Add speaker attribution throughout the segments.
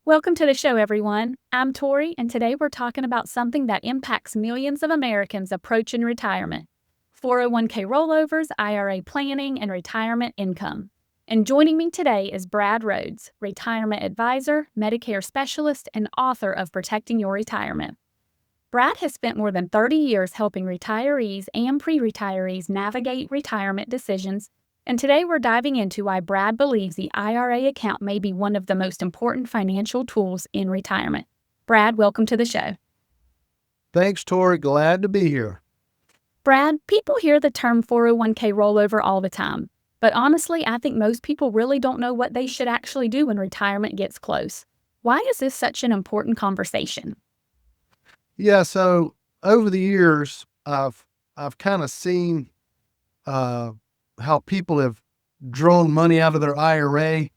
Speaker 1: Welcome to the show, everyone. I'm Tori, and today we're talking about something that impacts millions of Americans approaching retirement: 401k rollovers, IRA planning, and retirement income. And joining me today is Brad Rhodes, retirement advisor, Medicare specialist, and author of Protecting Your Retirement. Brad has spent more than 30 years helping retirees and pre-retirees navigate retirement decisions, and today we're diving into why Brad believes the IRA account may be one of the most important financial tools in retirement. Brad, welcome to the show.
Speaker 2: Thanks, Tori. Glad to be here.
Speaker 1: Brad, people hear the term 401k rollover all the time, but honestly, I think most people really don't know what they should actually do when retirement gets close. Why is this such an important conversation?
Speaker 2: Yeah, so over the years, I've kind of seen how people have drawn money out of their IRA,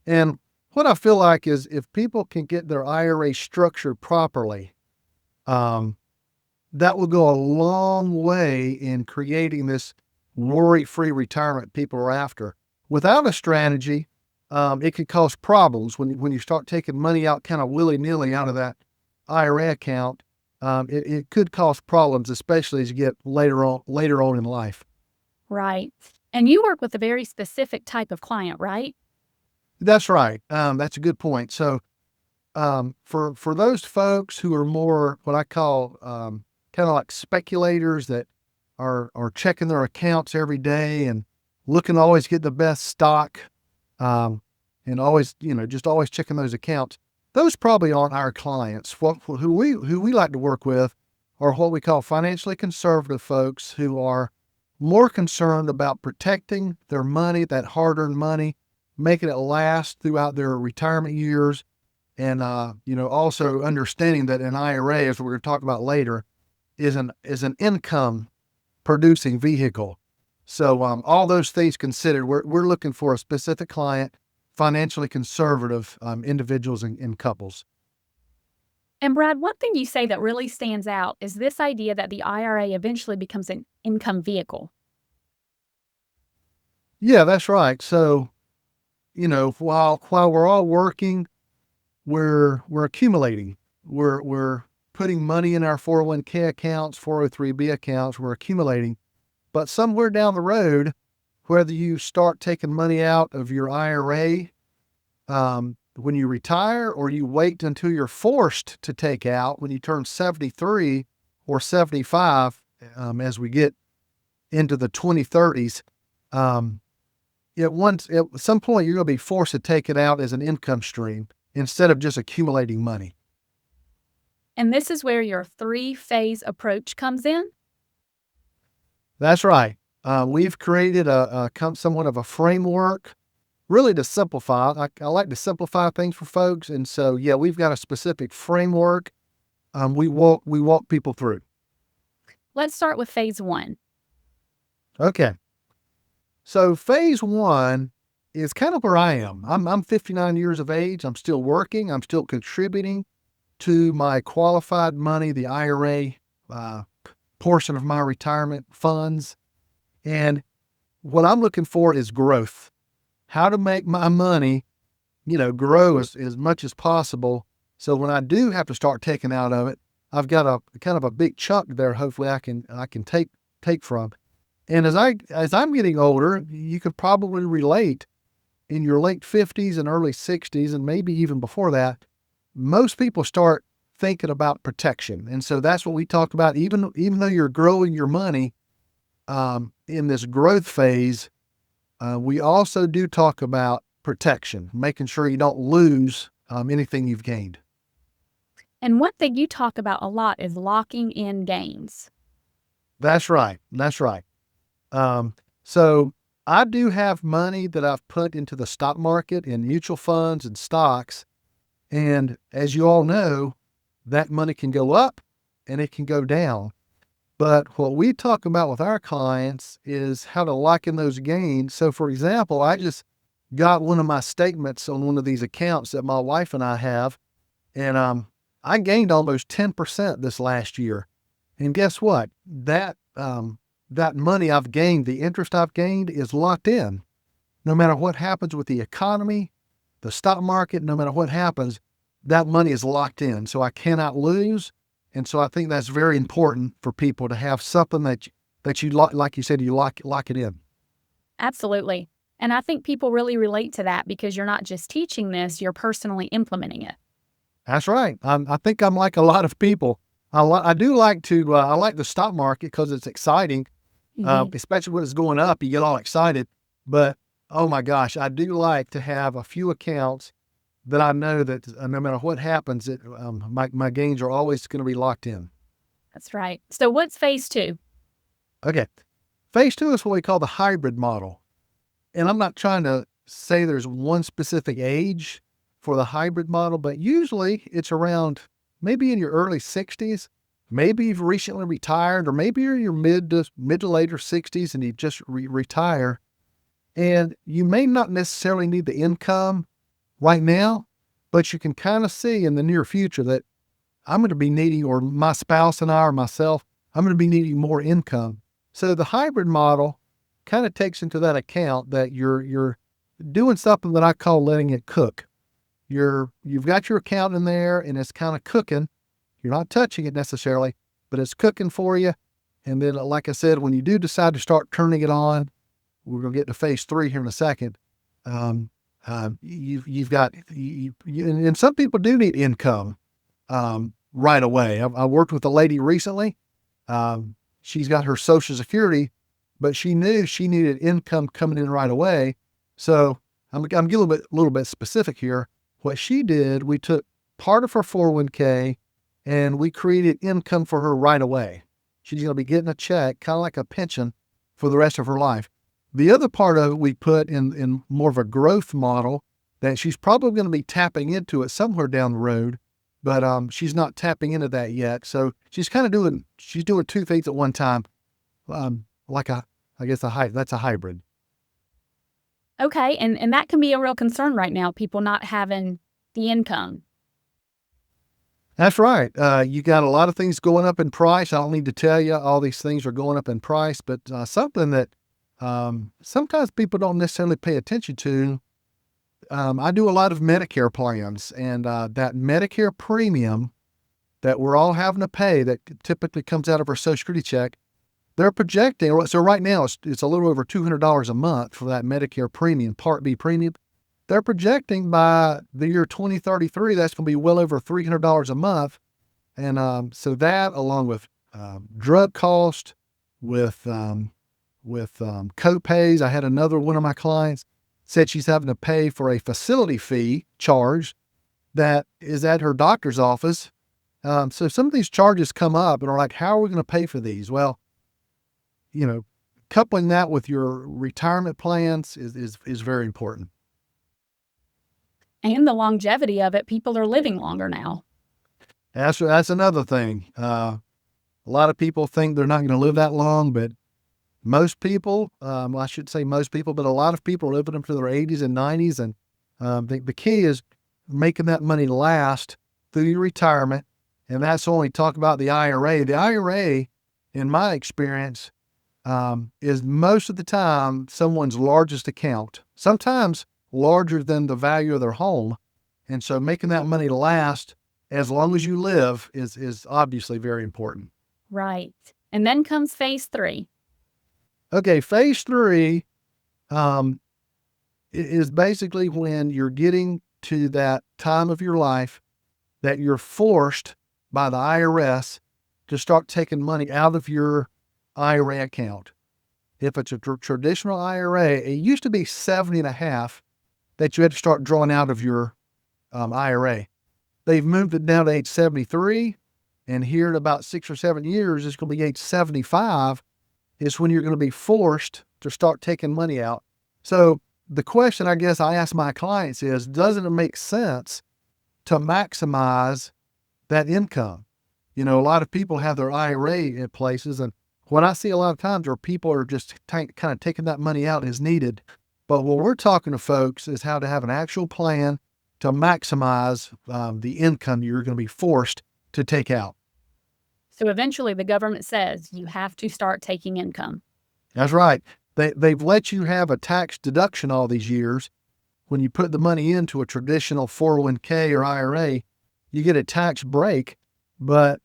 Speaker 2: and what I feel like is if people can get their IRA structured properly, um, that will go a long way in creating this worry-free retirement people are after. Without a strategy, it could cause problems when you start taking money out kind of willy-nilly out of that IRA account. It could cause problems, especially as you get later on in life.
Speaker 1: Right. And you work with a very specific type of client, right?
Speaker 2: That's right. That's a good point. So, for those folks who are more what I call kind of like speculators that are checking their accounts every day and looking to always get the best stock, and always just always checking those accounts. Those probably aren't our clients. Who we like to work with are what we call financially conservative folks who are more concerned about protecting their money, that hard-earned money, making it last throughout their retirement years, and also understanding that an IRA, as we're going to talk about later, is an income producing vehicle. So all those things considered, we're looking for a specific client, financially conservative individuals and couples.
Speaker 1: And Brad, one thing you say that really stands out is this idea that the IRA eventually becomes an income vehicle.
Speaker 2: Yeah, that's right. So while we're all working, we're accumulating. We're putting money in our 401k accounts, 403b accounts. We're accumulating, but somewhere down the road, whether you start taking money out of your IRA when you retire, or you wait until you're forced to take out when you turn 73 or 75, as we get into the 2030s, at some point you're going to be forced to take it out as an income stream instead of just accumulating money.
Speaker 1: And this is where your three-phase approach comes in.
Speaker 2: That's right. We've created somewhat of a framework, really to simplify. I like to simplify things for folks, and so yeah, we've got a specific framework. We walk people through.
Speaker 1: Let's start with phase one.
Speaker 2: Okay. So phase one is kind of where I am. I'm 59 years of age. I'm still working. I'm still contributing to my qualified money, the IRA portion of my retirement funds. And what I'm looking for is growth. How to make my money, grow as much as possible. So when I do have to start taking out of it, I've got a kind of a big chunk there. Hopefully I can take from. And as I'm getting older, you could probably relate in your late 50s and early 60s, and maybe even before that, most people start thinking about protection. And so that's what we talk about. Even though you're growing your money in this growth phase, we also do talk about protection, making sure you don't lose anything you've gained.
Speaker 1: And one thing you talk about a lot is locking in gains.
Speaker 2: That's right. That's right. So I do have money that I've put into the stock market in mutual funds and stocks. And as you all know, that money can go up and it can go down. But what we talk about with our clients is how to lock in those gains. So for example, I just got one of my statements on one of these accounts that my wife and I have, and I gained almost 10% this last year. And guess what? That money I've gained, the interest I've gained, is locked in. No matter what happens with the economy, the stock market, no matter what happens, that money is locked in, so I cannot lose. And so I think that's very important for people to have something that you like you said, you lock it in.
Speaker 1: Absolutely. And I think people really relate to that because you're not just teaching this, you're personally implementing it.
Speaker 2: That's right. I think I'm like a lot of people. I do like to, I like the stock market because it's exciting,
Speaker 1: Mhm.
Speaker 2: especially when it's going up, you get all excited. But oh my gosh, I do like to have a few accounts that I know that no matter what happens, my gains are always going to be locked in.
Speaker 1: That's right. So what's phase two?
Speaker 2: Okay. Phase two is what we call the hybrid model. And I'm not trying to say there's one specific age for the hybrid model, but usually it's around maybe in your early 60s. Maybe you've recently retired, or maybe you're in your mid to later 60s and you just retire. And you may not necessarily need the income right now, but you can kind of see in the near future that I'm going to be needing, or my spouse and I or myself, I'm going to be needing more income. So the hybrid model kind of takes into that account that you're doing something that I call letting it cook. You've got your account in there and it's kind of cooking. You're not touching it necessarily, but it's cooking for you. And then, like I said, when you do decide to start turning it on, we're going to get to phase three here in a second. You've got, and some people do need income right away. I worked with a lady recently. She's got her Social Security, but she knew she needed income coming in right away. So I'm getting a little bit specific here. What she did, we took part of her 401k and we created income for her right away. She's going to be getting a check, kind of like a pension for the rest of her life. The other part of it we put in more of a growth model that she's probably going to be tapping into it somewhere down the road, but she's not tapping into that yet. So she's doing two things at one time, like that's a hybrid.
Speaker 1: Okay, and that can be a real concern right now, people not having the income.
Speaker 2: That's right. You got a lot of things going up in price. I don't need to tell you all these things are going up in price, but something that sometimes people don't necessarily pay attention to. I do a lot of Medicare plans, and that Medicare premium that we're all having to pay that typically comes out of our Social Security check, they're projecting. So right now it's a little over $200 a month for that Medicare premium, Part B premium. They're projecting by the year 2033, that's going to be well over $300 a month. And so that, along with drug cost, with co-pays. I had another one of my clients said she's having to pay for a facility fee charge that is at her doctor's office. So some of these charges come up and are like, how are we going to pay for these? Well, coupling that with your retirement plans is very important.
Speaker 1: And the longevity of it, people are living longer now.
Speaker 2: That's another thing. A lot of people think they're not going to live that long, but most people, I should say most people, but a lot of people are living up to their 80s and 90s. And the key is making that money last through your retirement. And that's only talk about the IRA. The IRA, in my experience, is most of the time someone's largest account, sometimes larger than the value of their home. And so making that money last as long as you live is obviously very important.
Speaker 1: Right. And then comes phase three.
Speaker 2: Okay, phase three is basically when you're getting to that time of your life that you're forced by the IRS to start taking money out of your IRA account. If it's a traditional IRA, it used to be 70 and a half that you had to start drawing out of your IRA. They've moved it down to age 73, and here in about 6 or 7 years, it's going to be age 75 is when you're going to be forced to start taking money out. So the question I guess I ask my clients is, doesn't it make sense to maximize that income? A lot of people have their IRA in places, and what I see a lot of times are people are just kind of taking that money out as needed. But what we're talking to folks is how to have an actual plan to maximize the income you're going to be forced to take out.
Speaker 1: So eventually the government says you have to start taking income.
Speaker 2: That's right. They've let you have a tax deduction all these years. When you put the money into a traditional 401k or IRA, you get a tax break, but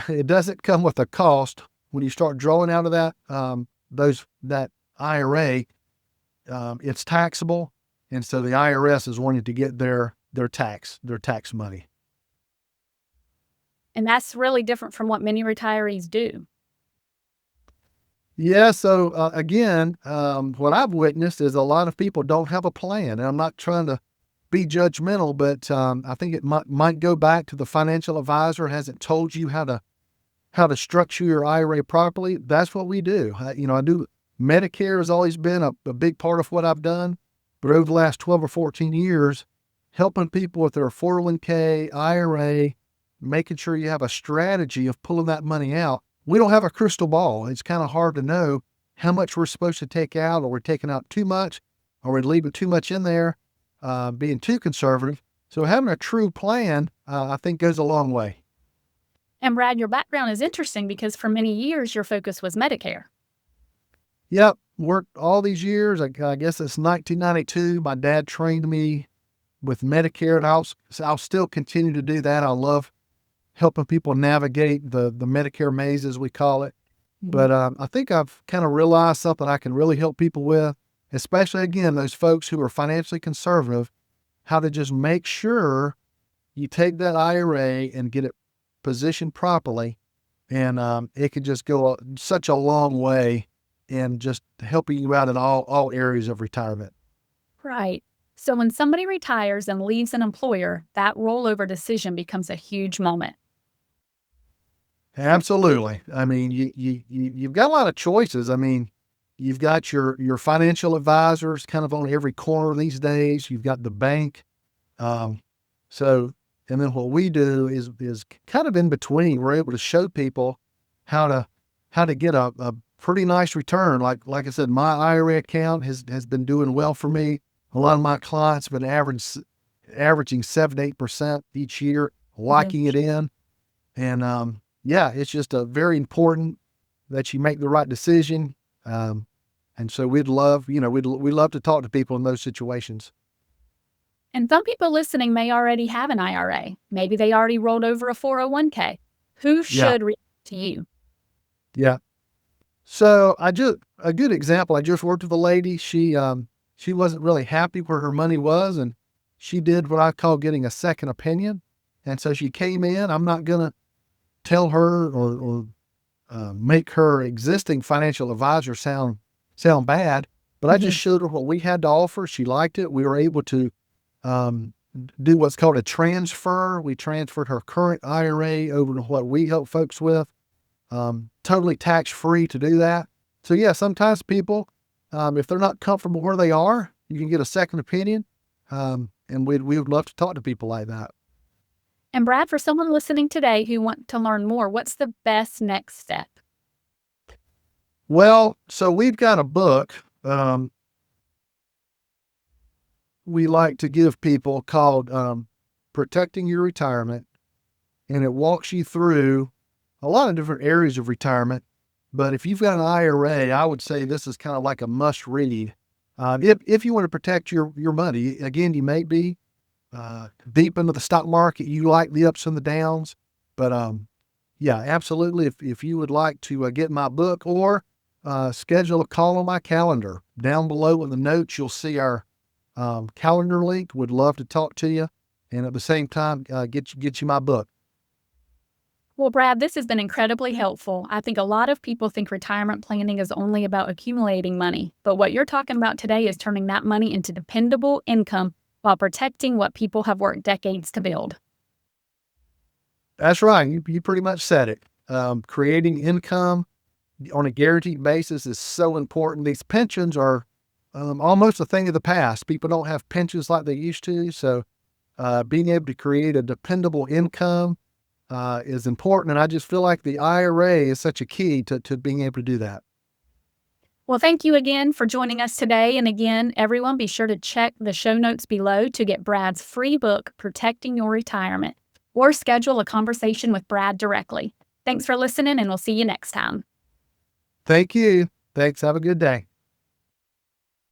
Speaker 2: it doesn't come with a cost. When you start drawing out of that IRA, it's taxable, and so the IRS is wanting to get their tax money.
Speaker 1: And that's really different from what many retirees do.
Speaker 2: Yeah. So again, what I've witnessed is a lot of people don't have a plan, and I'm not trying to be judgmental, but I think it might go back to the financial advisor hasn't told you how to structure your IRA properly. That's what we do. I do. Medicare has always been a big part of what I've done, but over the last 12 or 14 years, helping people with their 401k, IRA, making sure you have a strategy of pulling that money out. We don't have a crystal ball. It's kind of hard to know how much we're supposed to take out, or we're taking out too much, or we're leaving too much in there, being too conservative. So having a true plan, I think, goes a long way.
Speaker 1: And Brad, your background is interesting because for many years, your focus was Medicare.
Speaker 2: Yep. Worked all these years. I guess it's 1992. My dad trained me with Medicare, and I'll still continue to do that. I love helping people navigate the Medicare maze, as we call it. But I think I've kind of realized something I can really help people with, especially, again, those folks who are financially conservative, how to just make sure you take that IRA and get it positioned properly. And it could just go such a long way in just helping you out in all areas of retirement.
Speaker 1: Right. So when somebody retires and leaves an employer, that rollover decision becomes a huge moment.
Speaker 2: Absolutely. I mean, you've got a lot of choices. I mean, you've got your financial advisors kind of on every corner these days. You've got the bank. So, and then what we do is kind of in between. We're able to show people how to get a pretty nice return. Like I said, my IRA account has been doing well for me. A lot of my clients have been averaging 7-8% each year, locking it in. And yeah, it's just very important that you make the right decision. And so we'd love to talk to people in those situations.
Speaker 1: And some people listening may already have an IRA. Maybe they already rolled over a 401k. Who should reach out to you?
Speaker 2: Yeah. So a good example, I just worked with a lady. She wasn't really happy where her money was, and she did what I call getting a second opinion. And so she came in. I'm not going to tell her or make her existing financial advisor sound bad, but I just showed her what we had to offer. She liked it. We were able to do what's called a transfer. We transferred her current IRA over to what we help folks with. Totally tax-free to do that. So yeah, sometimes people, if they're not comfortable where they are, you can get a second opinion. And we would love to talk to people like that.
Speaker 1: And Brad, for someone listening today who wants to learn more, what's the best next step?
Speaker 2: Well, so we've got a book we like to give people called Protecting Your Retirement. And it walks you through a lot of different areas of retirement. But if you've got an IRA, I would say this is kind of like a must read. If you want to protect your money, again, you may be deep into the stock market. You like the ups and the downs. But yeah, absolutely. If you would like to get my book or schedule a call on my calendar, down below in the notes, you'll see our calendar link. Would love to talk to you. And at the same time, get you my book.
Speaker 1: Well, Brad, this has been incredibly helpful. I think a lot of people think retirement planning is only about accumulating money, but what you're talking about today is turning that money into dependable income while protecting what people have worked decades to build.
Speaker 2: That's right. You pretty much said it. Creating income on a guaranteed basis is so important. These pensions are almost a thing of the past. People don't have pensions like they used to. So being able to create a dependable income is important. And I just feel like the IRA is such a key to being able to do that.
Speaker 1: Well, thank you again for joining us today. And again, everyone, be sure to check the show notes below to get Brad's free book, Protecting Your Retirement, or schedule a conversation with Brad directly. Thanks for listening, and we'll see you next time.
Speaker 2: Thank you. Thanks. Have a good day.